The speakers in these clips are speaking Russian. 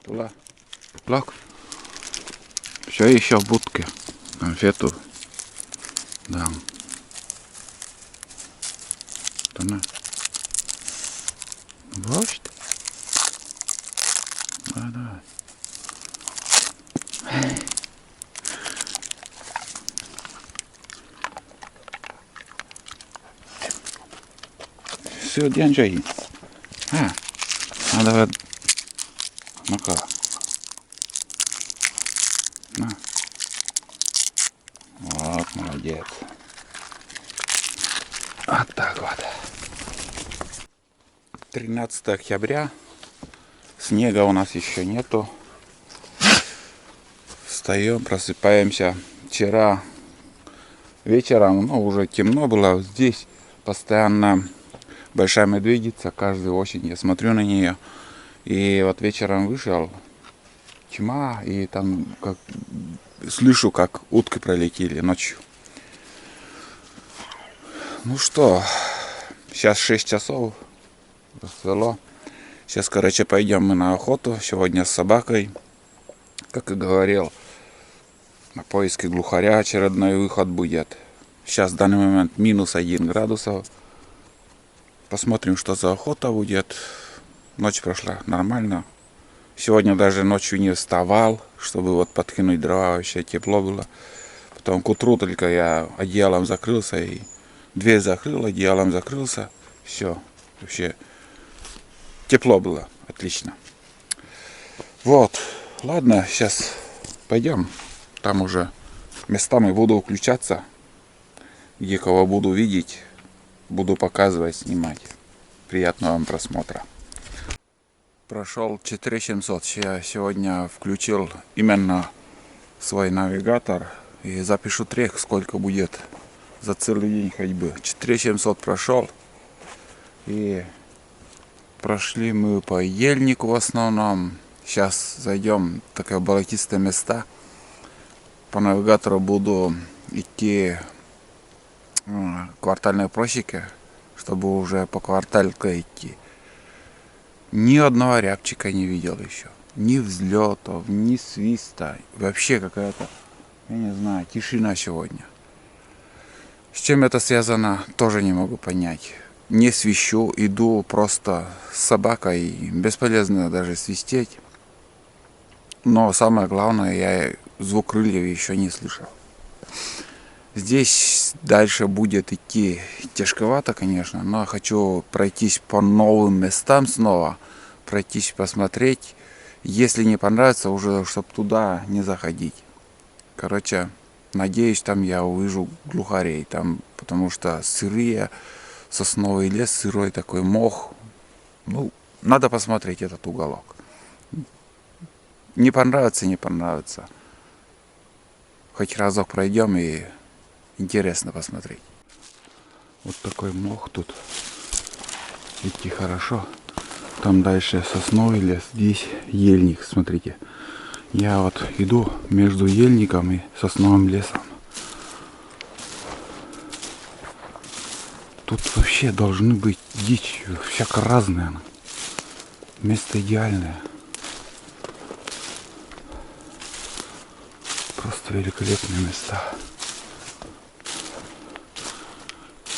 Туда. Плак. Все еще в будке. Конфету дам. Тона. Вот. Да. Все, держи. Надо вот. Ну-ка. На. Вот, молодец. Вот так вот. 13 октября. Снега у нас еще нету. Встаем, просыпаемся. Вчера вечером, уже темно было. Здесь постоянно большая медведица. Каждую осень я смотрю на нее. И вот вечером вышел. Тьма. И там как слышу, как утки пролетели ночью. Ну что, сейчас 6 часов. Рассвело. Сейчас, пойдем мы на охоту. Сегодня с собакой. Как и говорил, на поиски глухаря очередной выход будет. Сейчас в данный момент -1 градус. Посмотрим, что за охота будет. Ночь прошла нормально. Сегодня даже ночью не вставал, чтобы вот подкинуть дрова. Вообще тепло было. Потом к утру только я одеялом закрылся и дверь закрыл, одеялом закрылся. Все. Вообще тепло было. Отлично. Вот. Ладно, сейчас пойдем. Там уже местами буду включаться. Где кого буду видеть, буду показывать, снимать. Приятного вам просмотра. Прошел 4700. Я сегодня включил именно свой навигатор. И запишу трек, сколько будет за целый день ходьбы. 4700 прошел. И прошли мы по ельнику в основном. Сейчас зайдем в такие болотистые места. По навигатору буду идти квартальной просеки, чтобы уже по квартальке идти. Ни одного рябчика не видел еще. Ни взлетов, ни свиста. Вообще какая-то, я не знаю, тишина сегодня. С чем это связано, тоже не могу понять. Не свищу, иду просто с собакой. Бесполезно даже свистеть. Но самое главное, я звук крыльев еще не слышал. Здесь дальше будет идти тяжковато, конечно, но хочу пройтись по новым местам снова, пройтись, посмотреть. Если не понравится, уже чтобы туда не заходить. Надеюсь, там я увижу глухарей, там, потому что сырые, сосновый лес, сырой такой мох. Надо посмотреть этот уголок. Не понравится, не понравится. Хоть разок пройдем и интересно посмотреть. Вот такой мох тут. Идти хорошо. Там дальше сосновый лес. Здесь ельник, смотрите. Я вот иду между ельником и сосновым лесом. Тут вообще должны быть дичь, всяко разная. Место идеальное. Просто великолепные места.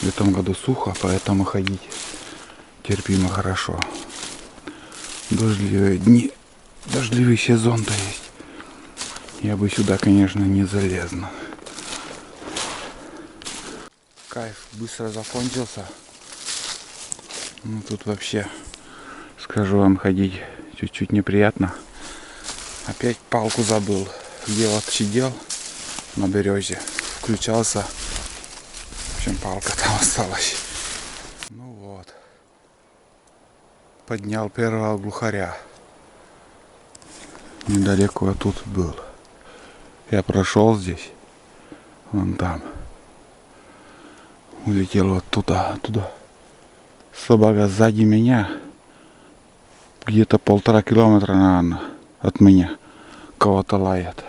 В этом году сухо, поэтому ходить терпимо хорошо. Дождливые дни, дождливый сезон-то есть. Я бы сюда, конечно, не залез. Кайф быстро закончился. Тут вообще, скажу вам, ходить чуть-чуть неприятно. Опять палку забыл. Где вот сидел на березе, включался. В общем, палка там осталась. Ну вот. Поднял первого глухаря. Недалеко я тут был. Я прошел здесь. Вон там. Улетел вот туда. Собака сзади меня. Где-то 1,5 километра, наверное, от меня. Кого-то лает.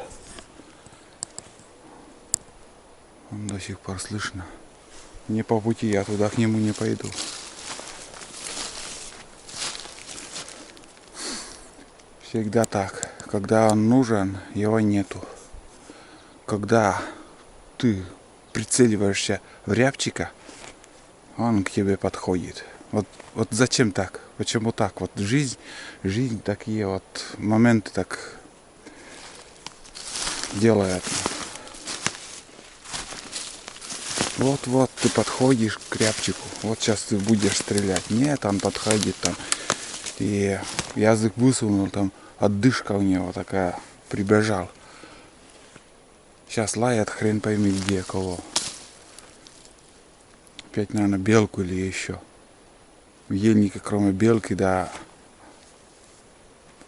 Он до сих пор слышно. Не по пути, я туда к нему не пойду. Всегда так. Когда он нужен, его нету. Когда ты прицеливаешься в рябчика, он к тебе подходит. Вот зачем так? Почему так? Вот жизнь такие вот моменты так делает. Вот ты подходишь к рябчику. Вот сейчас ты будешь стрелять. Нет, он подходит там. И язык высунул, там отдышка у него такая. Прибежал. Сейчас лает хрен пойми где, кого. Опять, наверное, белку или еще. В ельнике, кроме белки, да,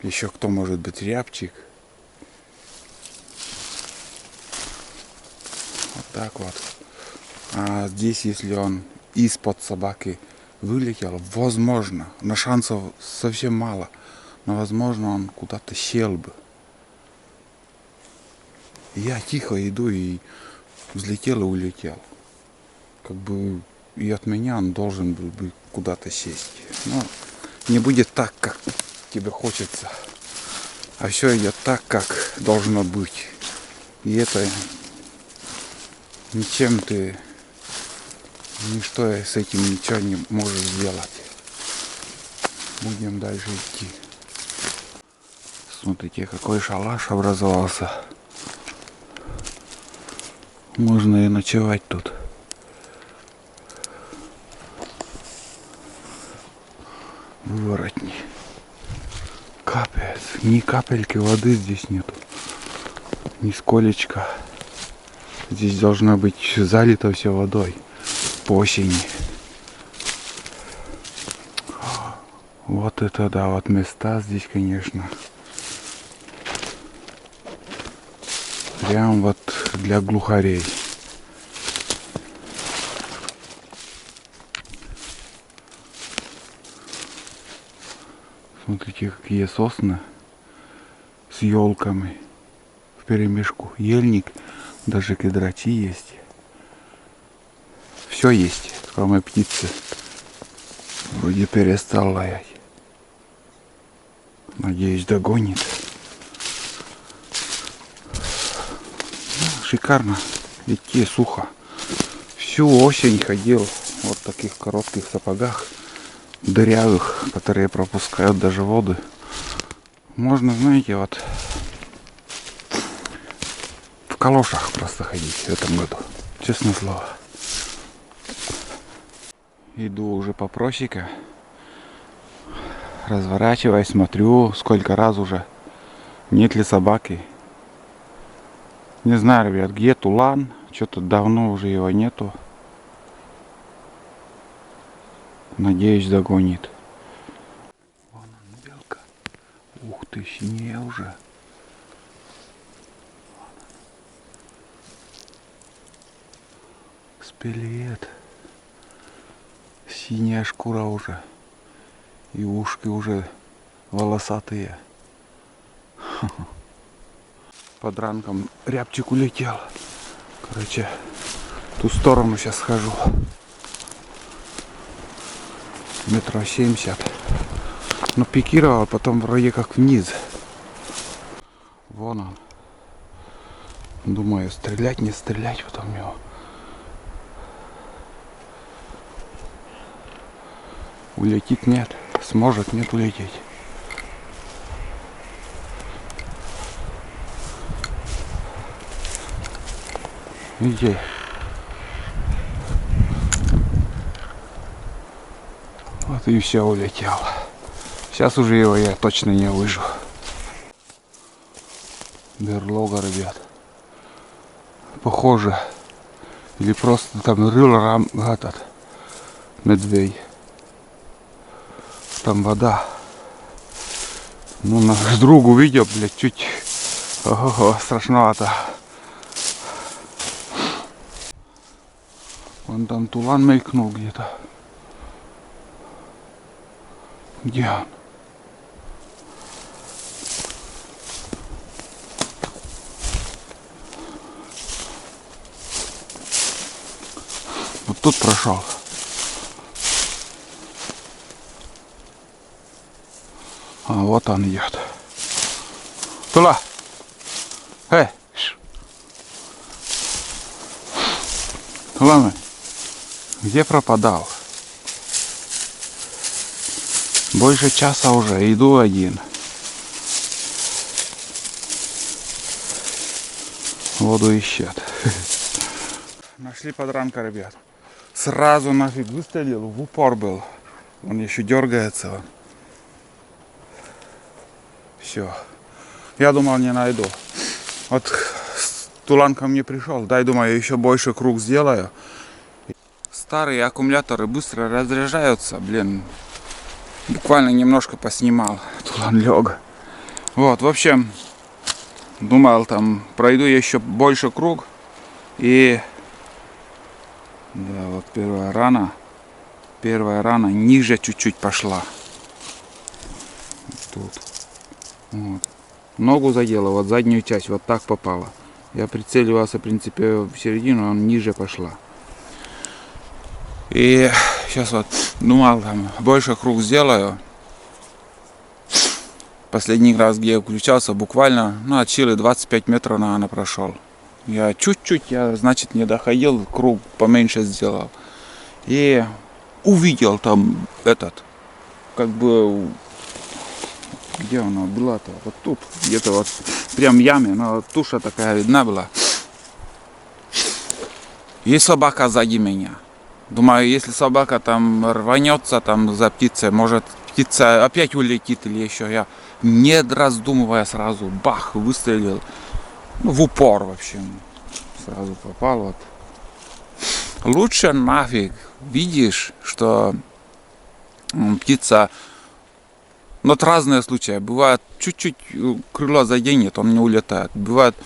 еще кто может быть? Рябчик. Вот так вот. А здесь, если он из-под собаки вылетел, возможно, но шансов совсем мало, но возможно он куда-то сел бы. Я тихо иду и взлетел и улетел. Как бы и от меня он должен был бы куда-то сесть. Но не будет так, как тебе хочется. А все идет так, как должно быть. И это ничем ты, ничто с этим ничего не можешь сделать. Будем дальше идти. Смотрите, какой шалаш образовался. Можно и ночевать тут. Выворотни. Капец. Ни капельки воды здесь нету. Ни сколечко. Здесь должно быть залито все водой. По осени. Вот это да, вот места здесь, конечно. Прям вот для глухарей. Смотрите, какие сосны с елками вперемешку. Ельник, даже кедрачи есть. Все есть, кроме птицы. Вроде перестал лаять. Надеюсь, догонит. Шикарно. Идти сухо. Всю осень ходил вот в таких коротких сапогах. Дырявых, которые пропускают даже воды. Можно, знаете, вот в калошах просто ходить в этом году. Честное слово. Иду уже по просеке. Разворачиваюсь, смотрю, сколько раз уже. Нет ли собаки. Не знаю, ребят, где Тулан. Что-то давно уже его нету. Надеюсь, догонит. Вон он, белка. Ух ты, синяя уже. Спелет. Синяя шкура уже. И ушки уже волосатые. Под ранком рябчик улетел. Короче, в ту сторону сейчас схожу. 1,70 м. Но пикировал, потом вроде как вниз. Вон он. Думаю, стрелять, не стрелять потом его. Улетит, нет. Сможет, нет, улететь. Видите? Вот и все, улетел. Сейчас уже его я точно не выжу. Берлога, ребят. Похоже. Или просто там рыл этот медведь. Там вода. Ну, наш друг увидел, блядь, чуть страшновато. Вон там Тулан мелькнул где-то. Где он? Вот тут прошел. А вот он идет. Тула. Эй. Тула, где пропадал? Больше часа уже, иду один. Воду ищет. Нашли подранка, ребят. Сразу нафиг выстрелил, в упор был. Он еще дергается. Все. Я думал, не найду. Вот Тулан ко мне пришел. Дай, думаю, еще больше круг сделаю. Старые аккумуляторы быстро разряжаются, блин. Буквально немножко поснимал. Тулан лег. Вот, в общем, думал, там пройду еще больше круг. И да, вот первая рана ниже чуть-чуть пошла. Тут. Вот. Ногу задела, вот заднюю часть, вот так попала. Я прицеливался, в принципе, в середину, он ниже пошла. И сейчас вот думал, там больше круг сделаю. Последний раз, где я включался, буквально, от силы 25 метров, наверное, прошел. Я чуть-чуть, значит, не доходил, круг поменьше сделал. И увидел там этот, как бы, где она была-то? Вот тут, где-то вот, прям в яме, но туша такая видна была. И собака сзади меня. Думаю, если собака там рванется там за птицей, может птица опять улетит или еще. Я, не раздумывая, сразу бах, выстрелил. В упор, в общем. Сразу попал. Вот. Лучше нафиг. Видишь, что птица... Но это разные случаи. Бывает, чуть-чуть крыло заденет, он не улетает. Бывает,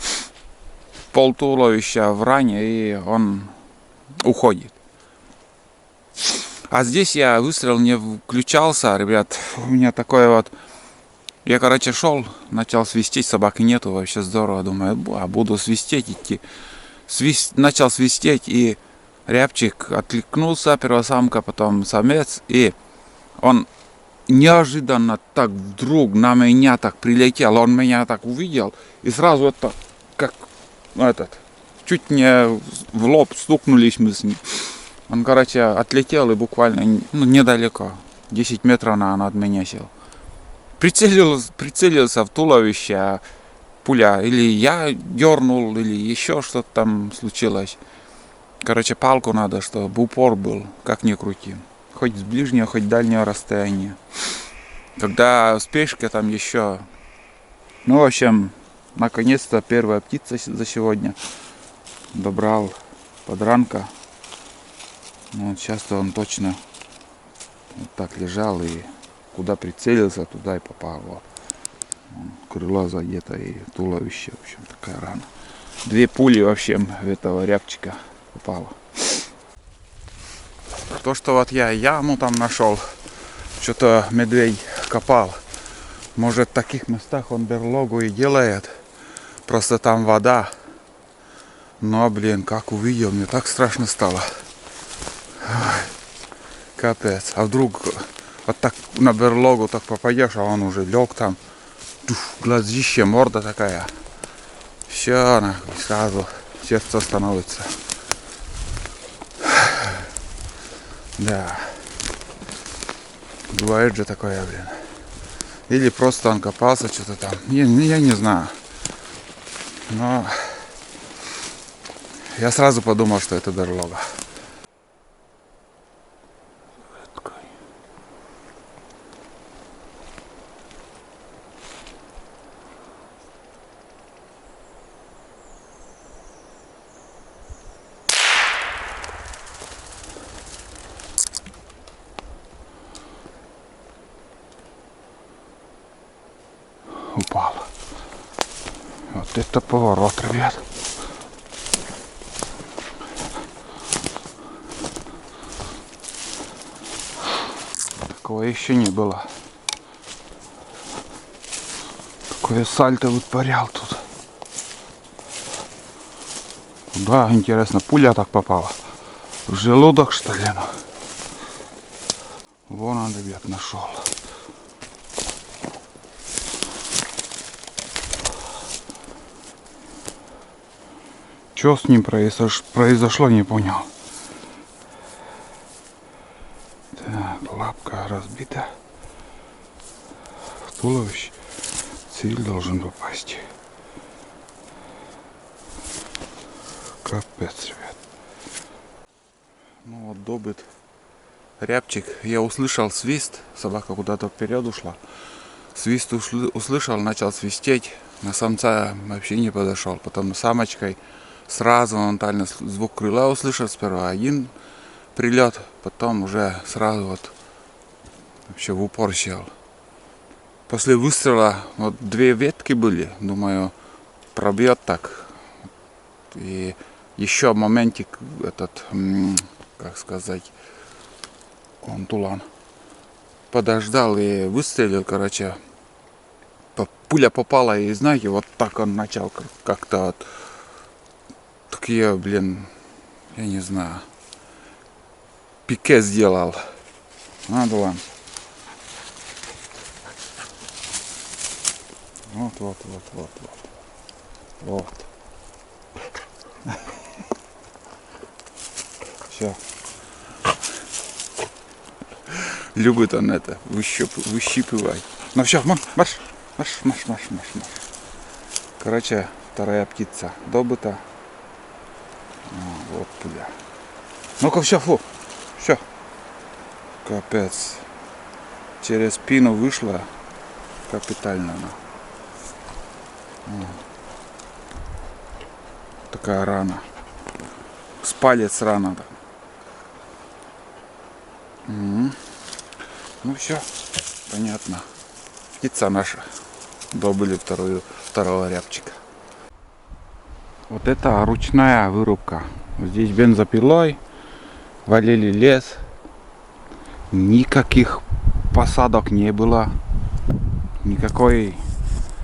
полтуловища в ране, и он уходит. А здесь я выстрел не включался, ребят. У меня такое вот... Я, короче, шел, начал свистеть, собаки нету, вообще здорово. Думаю, буду свистеть, идти. Начал свистеть, и рябчик откликнулся, первосамка, потом самец. И он неожиданно так вдруг на меня так прилетел. Он меня так увидел, и сразу это, как чуть не в лоб стукнулись мы с ним. Он, короче, отлетел и буквально недалеко, 10 метров, наверное, от меня сел. Прицелился в туловище, а пуля или я дернул, или еще что-то там случилось. Короче, палку надо, чтобы упор был, как ни крути. Хоть с ближнего, хоть дальнего расстояния. Когда спешка там еще... Ну, в общем, наконец-то первая птица за сегодня. Добрал подранка. Ну, вот сейчас-то он точно вот так лежал, и куда прицелился, туда и попал. Вот. Крыло задето и туловище, в общем, такая рана. 2 пули вообще в этого рябчика попало. То, что вот я яму там нашел, что-то медведь копал. Может, в таких местах он берлогу и делает. Просто там вода. Но, блин, как увидел, мне так страшно стало. Ой, капец. А вдруг вот так на берлогу так попадешь, а он уже лег там. Глазище, морда такая. Все, нахуй, сразу сердце становится. Да. Бывает же такое, блин. Или просто он копался, что-то там. Я не знаю. Но я сразу подумал, что это берлога. Упал. Вот это поворот, ребят. Такого еще не было. Какое сальто вытворял тут. Куда, интересно, пуля так попала? В желудок, что ли? Вон он, ребят, нашел. Что с ним произошло, не понял. Так, лапка разбита. В туловище. Цель должен попасть. Капец, ребят. Ну вот добыт рябчик. Я услышал свист. Собака куда-то вперед ушла. Свист услышал, начал свистеть. На самца вообще не подошел. Потом самочкой сразу моментально звук крыла услышал. Сперва один прилет, потом уже сразу вот вообще в упор сел. После выстрела вот 2 ветки были. Думаю, пробьет так. И еще моментик этот, как сказать, он тулан подождал и выстрелил, короче. Пуля попала, и знаете, вот так он начал как-то вот, такие, блин, я не знаю, пике сделал. Тулан. Вот. Все. Любит он это выщипывать. Ну все, марш. Короче, вторая птица добыта. Вот пуля. Ну-ка, все, все. Капец. Через спину вышла капитально. Такая рана. С палец рана. Ну все, понятно. Птица наша. Добыли второго рябчика. Вот это ручная вырубка. Здесь бензопилой валили лес. Никаких посадок не было. Никакой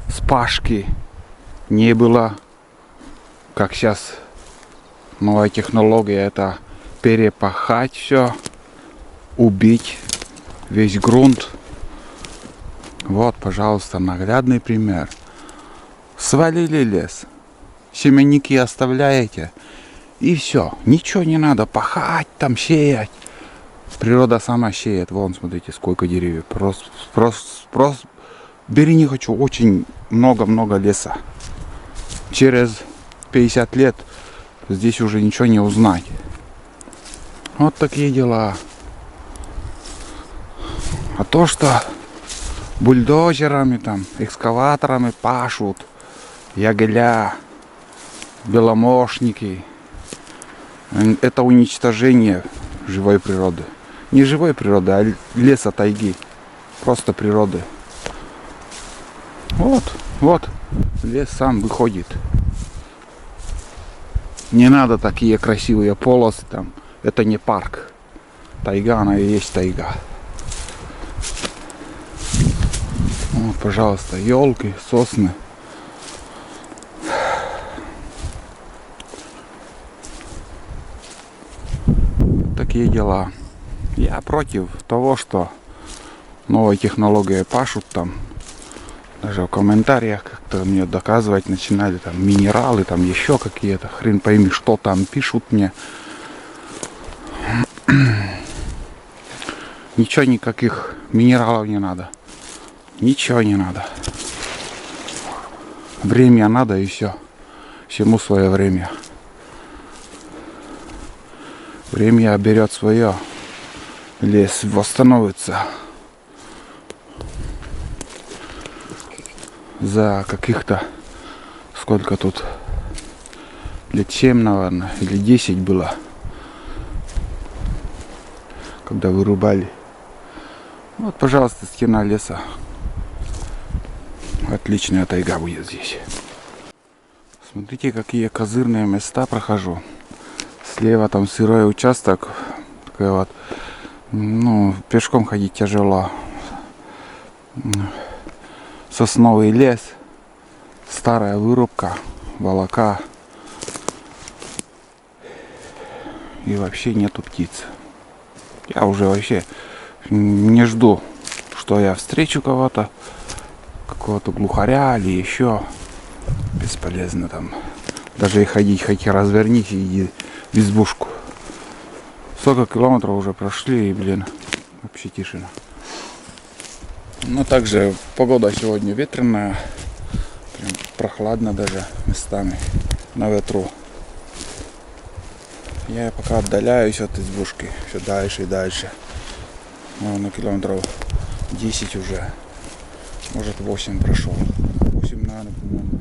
спашки не было. Как сейчас новая технология, это перепахать все, убить весь грунт. Вот, пожалуйста, наглядный пример. Свалили лес, семенники оставляете, и все. Ничего не надо пахать, там сеять. Природа сама сеет. Вон, смотрите, сколько деревьев. Просто бери не хочу. Очень много леса. Через 50 лет здесь уже ничего не узнать. Вот такие дела. А то, что бульдозерами, там, экскаваторами пашут, ягеля, беломошники, это уничтожение живой природы. Не живой природы, а леса, тайги. Просто природы. Вот, лес сам выходит. Не надо такие красивые полосы там. Это не парк. Тайга, она и есть тайга. Вот, пожалуйста, елки, сосны. Такие дела. Я против того, что новые технологии пашут там. Даже в комментариях как-то мне доказывать начинали, там минералы, там еще какие-то, хрен пойми, что там пишут мне. Ничего, никаких минералов не надо. Ничего не надо. Время надо, и все. Всему свое время. Время берет свое. Лес восстановится. За каких-то, сколько тут, лет 7, наверное, или 10 было, когда вырубали. Вот, пожалуйста, стена леса. Отличная тайга будет здесь. Смотрите, какие козырные места прохожу. Слева там сырой участок. Такой вот, ну, пешком ходить тяжело. Сосновый лес. Старая вырубка. Волока. И вообще нету птиц. Я уже вообще не жду, что я встречу кого-то, какого-то глухаря или еще. Бесполезно там Даже и ходить, хоть развернись и иди в избушку. 40 километров уже прошли, и, блин, вообще тишина. Но также погода сегодня ветреная, прям прохладно даже местами, на ветру. Я пока отдаляюсь от избушки, все дальше и дальше. Наверное, километров 10 уже, может 8 прошел. 8, наверное, по-моему.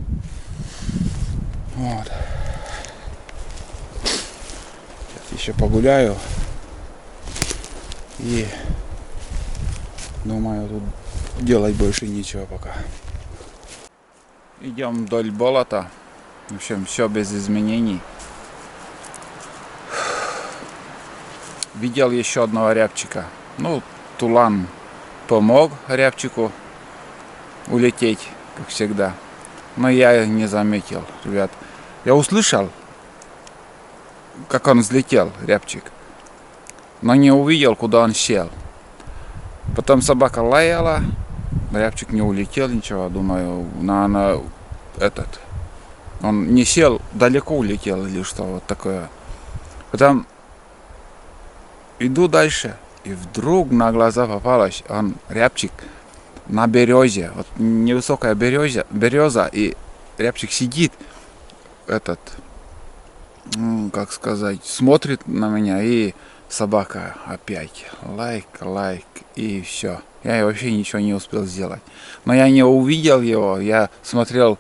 Вот. Сейчас еще погуляю. И думаю, тут делать больше нечего пока. Идем вдоль болота. В общем, все без изменений. Видел еще одного рябчика. Ну, тулан помог рябчику улететь, как всегда. Но я не заметил, ребят. Я услышал, как он взлетел, рябчик. Но не увидел, куда он сел. Потом собака лаяла. Рябчик не улетел, ничего. Думаю, наверное, он не сел, далеко улетел или что, вот такое. Потом иду дальше. И вдруг на глаза попалась рябчик на березе. Вот невысокая береза, и рябчик сидит, как сказать, смотрит на меня, и собака опять лайк, и все. Я вообще ничего не успел сделать. Но я не увидел его, я смотрел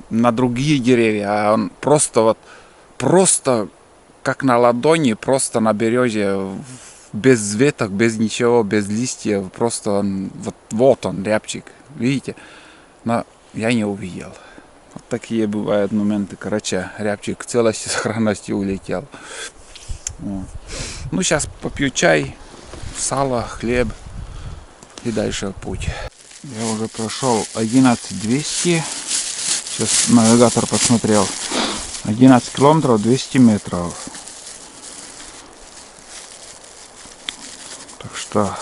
на другие деревья, а он просто как на ладони, просто на березе, без веток, без ничего, без листьев, просто он, вот он, рябчик, видите? Но я не увидел. Вот такие бывают моменты. Короче, рябчик в целости, сохранности улетел. Вот. Ну, сейчас попью чай, сало, хлеб и дальше в путь. Я уже прошел 11200. Сейчас навигатор посмотрел. 11 километров 200 метров. Так что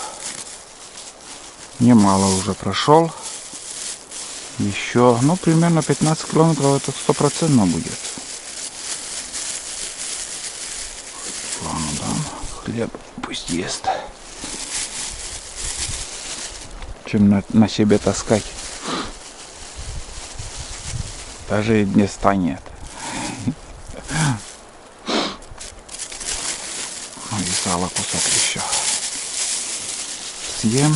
немало уже прошел. Еще, ну, примерно 15 километров это 100% будет. Ладно, дам хлеб, пусть ест. Чем на себе таскать. Даже и не станет. Ну и сало кусок еще. Съем.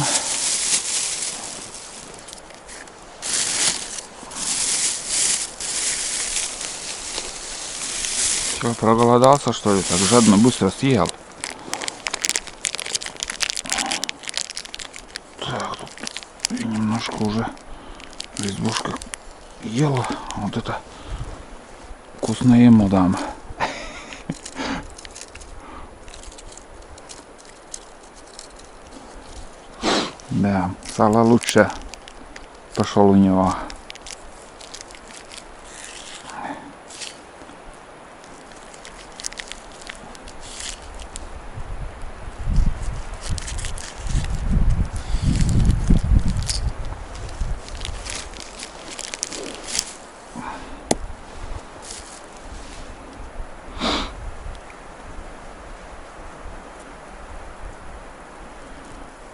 Все, проголодался, что ли? Так жадно быстро съел. Так, тут немножко уже избушка ела. Вот это вкусно ему дам. Да, сало лучше пошел у него.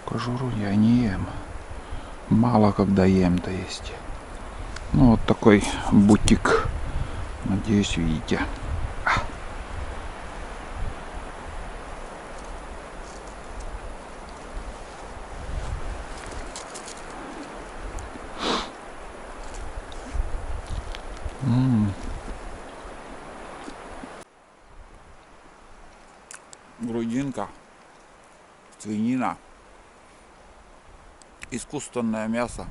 Кожуру я не ем. Мало когда ем-то есть. Ну вот такой бутик. Надеюсь, видите. Грудинка, свинина, искусственное мясо.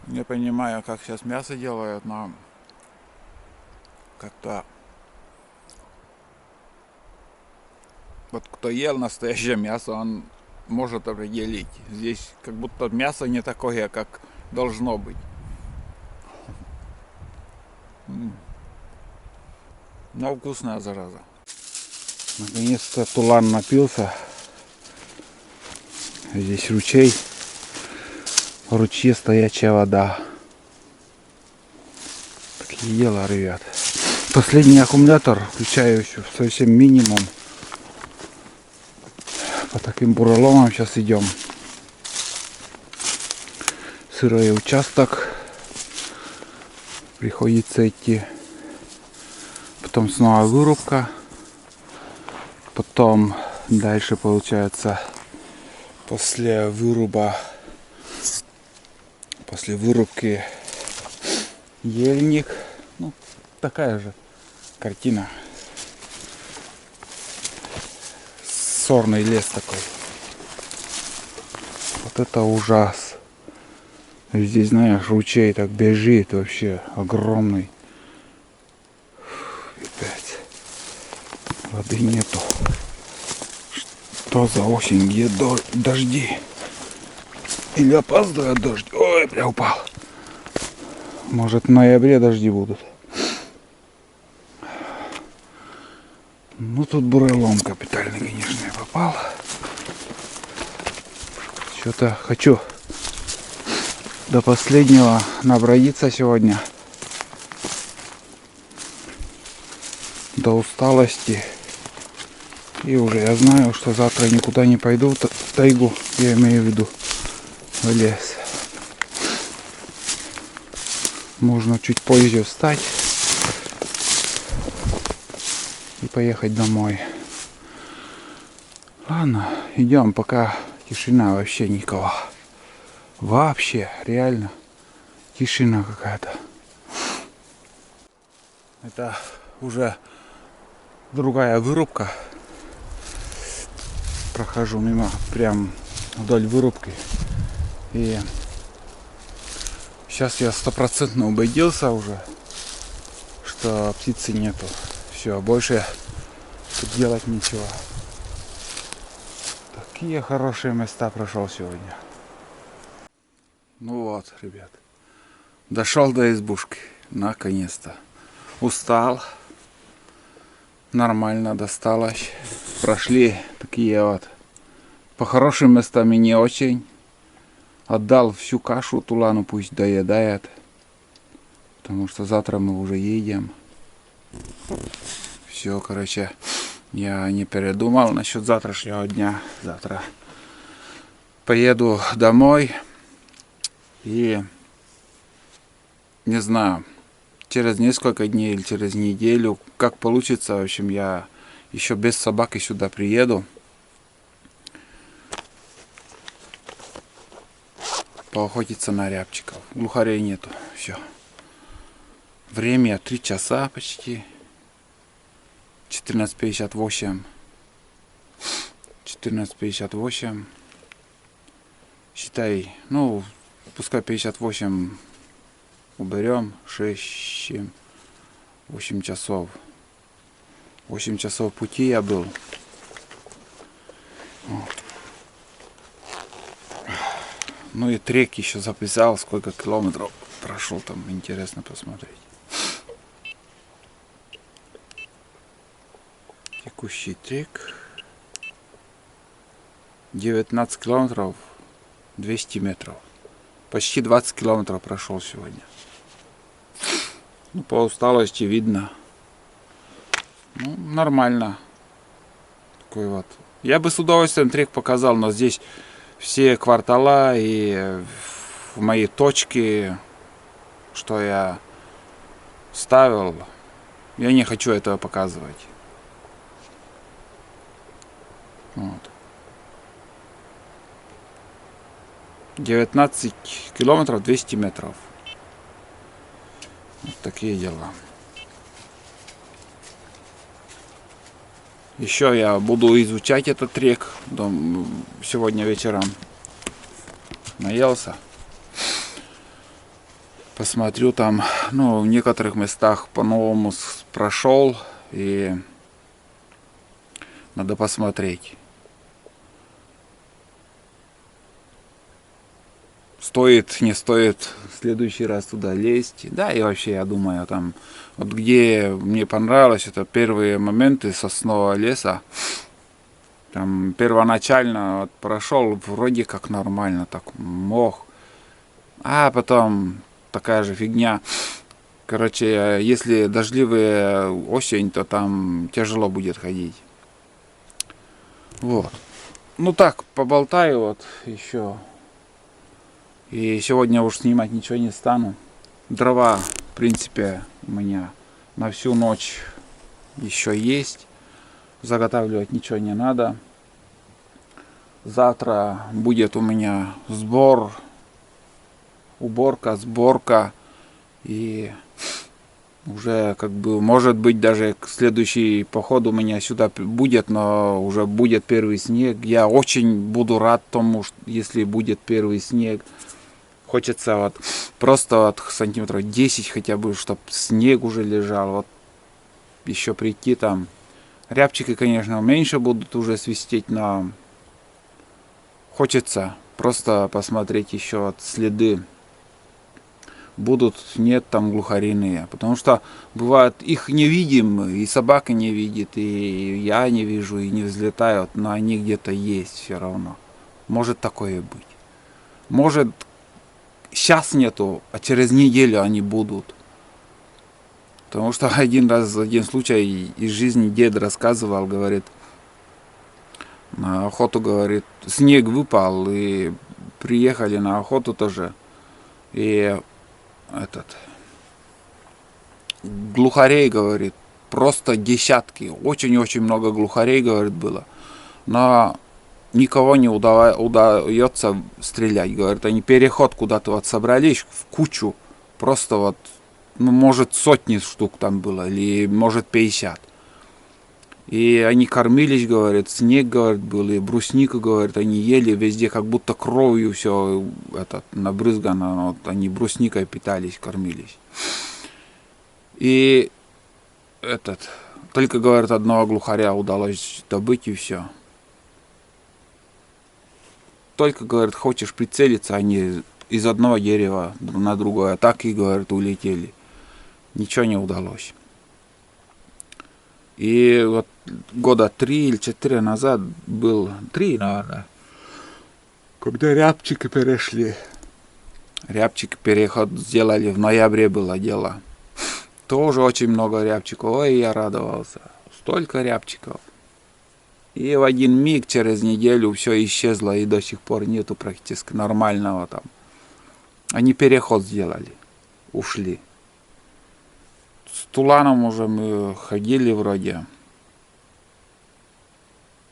Не понимаю, как сейчас мясо делают, но как-то вот кто ел настоящее мясо, он может определить. Здесь как будто мясо не такое, как должно быть. Но вкусная зараза. Наконец-то тулан напился. Здесь ручей. В ручье стоячая вода. Так Дело, ребят. Последний аккумулятор включаю еще совсем минимум. По таким буреломам сейчас идем. Сырой участок. Приходится идти. Потом снова вырубка. Потом дальше получается после вырубки ельник. Ну, такая же картина. Сорный лес такой. Вот это ужас. Здесь, знаешь, ручей так бежит вообще огромный. Опять воды нету. Что за осень? Где дожди? Или опаздывает дождь? Ой, бля, упал. Может, в ноябре дожди будут. Ну, тут бурелом капитальный, конечно, я попал. Что-то хочу до последнего набродиться сегодня. До усталости. И уже я знаю, что завтра никуда не пойду в тайгу. Я имею в виду в лес. Можно чуть позже встать и поехать домой. Ладно, идем, пока тишина, вообще никого. Вообще, реально, тишина какая-то. Это уже другая вырубка. Прохожу мимо, прям вдоль вырубки. И сейчас я 100% убедился уже, что птицы нету. Все, больше тут делать нечего. Такие хорошие места прошел сегодня. Ну вот, ребят. Дошел до избушки. Наконец-то. Устал. Нормально досталось. Прошли такие вот по хорошим местам и не очень. Отдал всю кашу Тулану, пусть доедает. Потому что завтра мы уже едем. Все, короче, я не передумал насчет завтрашнего дня. Завтра поеду домой. И не знаю, через несколько дней или через неделю, как получится, в общем, я еще без собаки сюда приеду. Поохотиться на рябчиков. Глухарей нету. Все. Время 3 часа почти. 14:58. 14:58. Считай, ну, пускай 58 уберем. 6, 7, 8 часов. 8 часов пути я был. Вот. Ну и трек еще записал, сколько километров прошел там, интересно посмотреть. Текущий трек 19 километров 200 метров. Почти 20 километров прошел сегодня. Ну, по усталости видно. Ну, нормально. Такой вот. Я бы с удовольствием трек показал, но здесь все квартала и в мои точки, что я ставил, я не хочу этого показывать. Вот. 19 километров 200 метров. Вот такие дела. Еще я буду изучать этот трек сегодня вечером. Наелся. Посмотрю там, ну, в некоторых местах по-новому прошел. И надо посмотреть. Стоит, не стоит в следующий раз туда лезть. Да, и вообще, я думаю, там, вот где мне понравилось, это первые моменты соснового леса. Там первоначально вот прошел вроде как нормально, так мох. А потом такая же фигня. Короче, если дождливая осень, то там тяжело будет ходить. Вот. Ну так, поболтаю вот еще. И сегодня уж снимать ничего не стану. Дрова, в принципе, у меня на всю ночь еще есть. Заготавливать ничего не надо. Завтра будет у меня сбор, уборка, сборка. И уже как бы, может быть, даже следующий поход у меня сюда будет, но уже будет первый снег. Я очень буду рад тому, если будет первый снег. Хочется вот просто вот сантиметров 10 хотя бы, чтобы снег уже лежал. Вот еще прийти там. Рябчики, конечно, меньше будут уже свистеть, но хочется просто посмотреть еще вот следы. Будут, нет там глухариные. Потому что бывает, их не видим, и собака не видит, и я не вижу, и не взлетают, но они где-то есть все равно. Может такое быть. Может, сейчас нету, а через неделю они будут. Потому что один случай из жизни дед рассказывал, говорит, на охоту, говорит, снег выпал, и приехали на охоту тоже. И этот глухарей, говорит, просто десятки, очень-очень много глухарей, говорит, было. Но никого не удается стрелять, говорит, они переход куда-то вот собрались в кучу, просто вот, ну, может, сотни штук там было, или может 50. И они кормились, говорит, снег, говорит, был, и брусника, говорит, они ели везде, как будто кровью все это набрызгано, вот, они брусникой питались, кормились. И только, говорит, одного глухаря удалось добыть, и все. Только, говорит, хочешь прицелиться, они из одного дерева на другое, так и, говорит, улетели. Ничего не удалось. И вот года 3 или 4 назад был, 3, наверное, когда рябчики перешли. Рябчик переход сделали, в ноябре было дело. Тоже очень много рябчиков. Ой, я радовался. Столько рябчиков. И в один миг, через неделю, все исчезло, и до сих пор нету практически нормального там. Они переход сделали. Ушли. С Туланом уже мы ходили вроде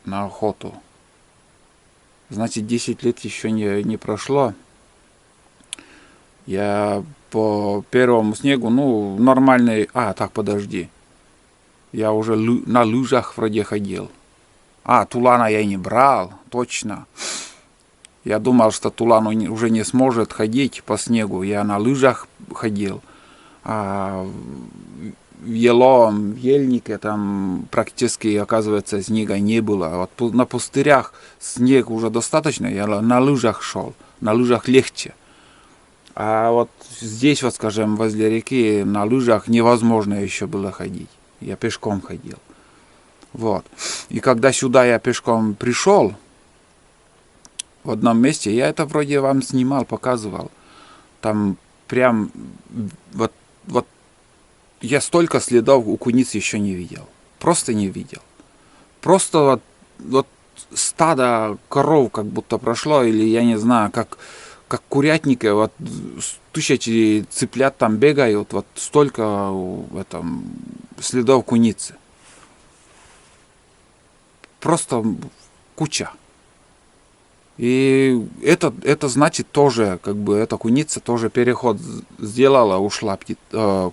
на охоту. Значит, 10 лет еще не прошло. Я по первому снегу, ну, нормальный... так, подожди. Я уже на лыжах вроде ходил. Тулана я не брал, точно. Я думал, что Тулан уже не сможет ходить по снегу. Я на лыжах ходил. А в Еловом, в Ельнике там практически, оказывается, снега не было. Вот на пустырях снег уже достаточно, я на лыжах шел. На лыжах легче. А вот здесь, вот скажем, возле реки на лыжах невозможно еще было ходить. Я пешком ходил. Вот. И когда сюда я пешком пришел, в одном месте, я это вроде вам снимал, показывал. Там прям вот я столько следов у куниц еще не видел. Просто не видел. Просто вот стадо коров как будто прошло, или я не знаю, как курятники, вот тысячи цыплят там бегают, вот столько в этом следов куницы. Просто куча. И это значит тоже, как бы эта куница тоже переход сделала, ушла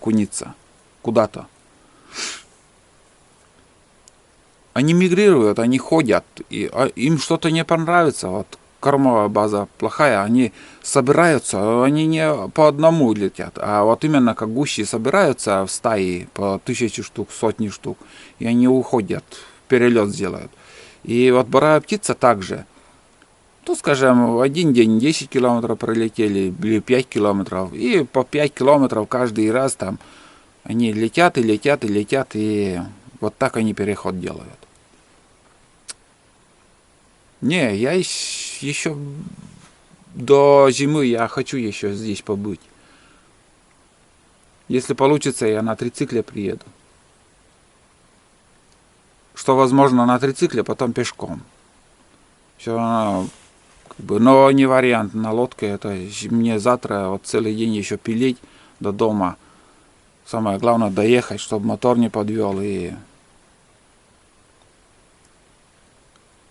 куница куда-то. Они мигрируют, они ходят, и им что-то не понравится, вот кормовая база плохая, они собираются, они не по одному летят, а вот именно как гуси собираются в стаи по 1000 штук, сотни штук, и они уходят, перелет сделают. И вот боровая птица также. То, скажем, в один день 10 километров пролетели, или 5 километров, и по 5 километров каждый раз там они летят и летят и летят, и вот так они переход делают. Не, я еще до зимы я хочу еще здесь побыть. Если получится, я на трицикле приеду. Что возможно на трицикле, потом пешком. Все равно, как бы, но не вариант на лодке. Это мне завтра вот целый день еще пилить до дома. Самое главное доехать, чтобы мотор не подвел. И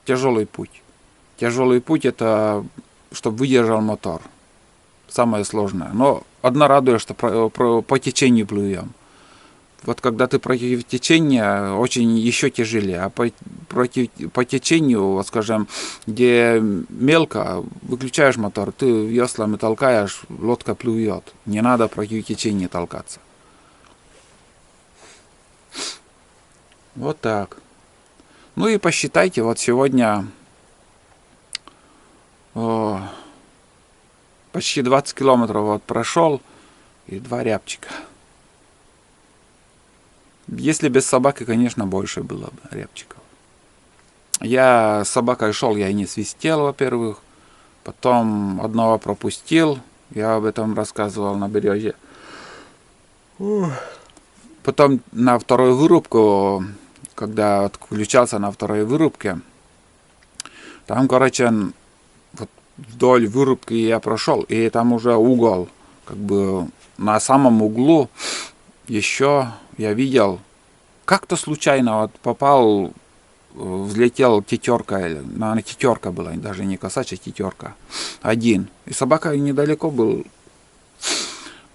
тяжелый путь. Тяжелый путь это, чтобы выдержал мотор. Самое сложное. Но одно радует, что по течению плывем. Вот когда ты против течения, очень еще тяжелее. А по течению, вот скажем, где мелко, выключаешь мотор, ты веслами толкаешь, лодка плывет. Не надо против течения толкаться. Вот так. Ну и посчитайте, вот сегодня почти 20 километров вот прошел и 2 рябчика. Если без собаки, конечно, больше было бы рябчиков. Я с собакой шел, я не свистел, во-первых. Потом одного пропустил. Я об этом рассказывал на береге. Потом на вторую вырубку, когда отключался на второй вырубке, там, короче, вот вдоль вырубки я прошел, и там уже угол, как бы на самом углу еще я видел, как-то случайно вот попал, взлетел тетерка, наверное, тетерка была, даже не косачья, тетерка, один. И собака недалеко был.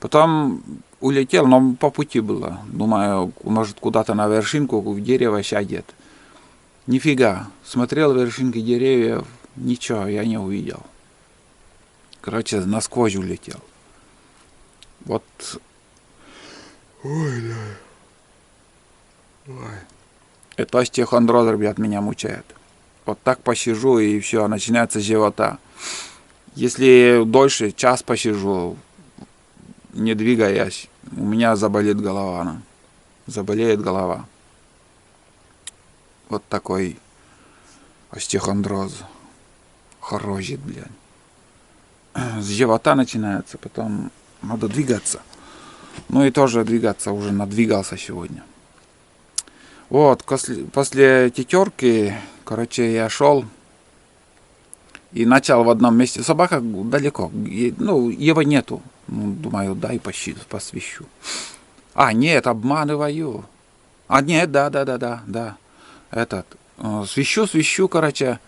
Потом улетел, но по пути было. Думаю, может куда-то на вершинку в дерево сядет. Нифига. Смотрел вершинки деревьев, ничего я не увидел. Короче, насквозь улетел. Вот. Ой, да. Ой. Это остеохондроз, ребят, меня мучает. Вот так посижу и все, начинается с живота. Если дольше, час посижу, не двигаясь, у меня заболит голова. Заболеет голова. Вот такой остеохондроз. Хорозит, блядь. С живота начинается, потом надо двигаться. Ну и тоже двигаться, уже надвигался сегодня. Вот, после тетерки, короче, я шел и начал в одном месте. Собака далеко, ну, его нету. Ну, думаю, дай посвищу. А, нет, обманываю. А, нет, да. Этот, свищу, короче,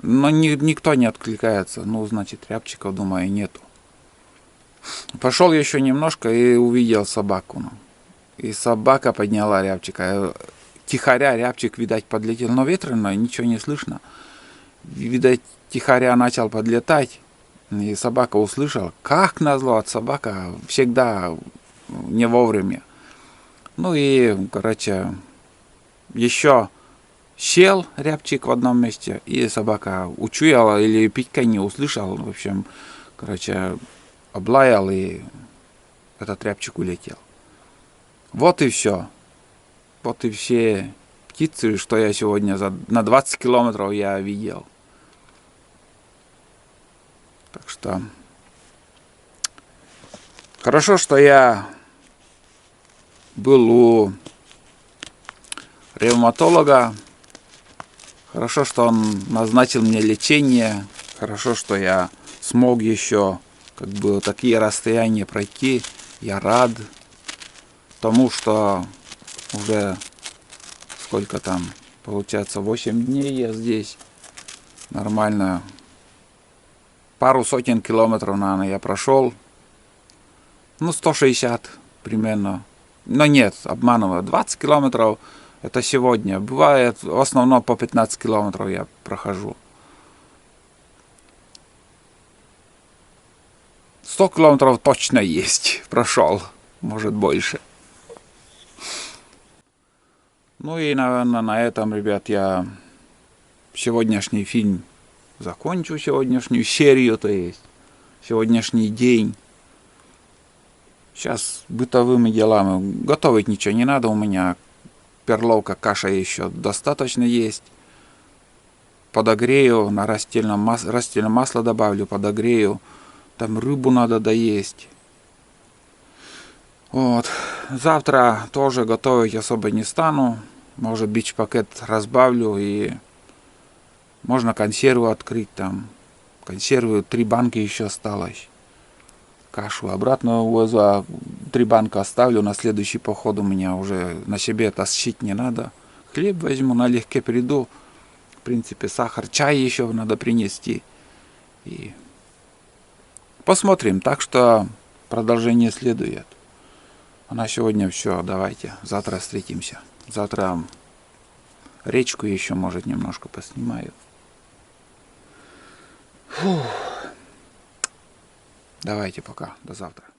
но никто не откликается. Ну, значит, рябчиков, думаю, нету. Пошел еще немножко и увидел собаку. Ну. И собака подняла рябчика. Тихоря рябчик, видать, подлетел. Но ветрено, ничего не слышно. Видать, тихоря начал подлетать. И собака услышала. Как назло, от собака всегда не вовремя. Ну и, короче, еще сел рябчик в одном месте. И собака учуяла или пикка не услышал. В общем, короче, облаял, и этот рябчик улетел. Вот и все. Вот и все птицы, что я сегодня на 20 километров я видел. Так что хорошо, что я был у ревматолога. Хорошо, что он назначил мне лечение. Хорошо, что я смог еще как бы такие расстояния пройти. Я рад тому, что уже сколько там, получается, 8 дней я здесь. Нормально. Пару сотен километров, наверное, я прошел. Ну, 160 примерно. Но нет, обманываю. 20 километров это сегодня. Бывает, в основном по 15 километров я прохожу. 100 километров точно есть. Прошел. Может, больше. Ну и, наверное, на этом, ребят, я сегодняшний фильм закончу, сегодняшнюю серию, то есть сегодняшний день. Сейчас бытовыми делами готовить ничего не надо, у меня перловка, каша еще достаточно есть. Подогрею, на растительное масло добавлю, подогрею. Там рыбу надо доесть. Вот. Завтра тоже готовить особо не стану. Может, бич-пакет разбавлю и можно консерву открыть там. Консервы 3 банки еще осталось. Кашу обратно увозу, а 3 банка оставлю. На следующий поход у меня уже на себе тащить не надо. Хлеб возьму, налегке приду. В принципе, сахар, чай еще надо принести. И посмотрим. Так что продолжение следует. А на сегодня все. Давайте. Завтра встретимся. Завтра речку еще, может, немножко поснимаю. Фух. Давайте пока. До завтра.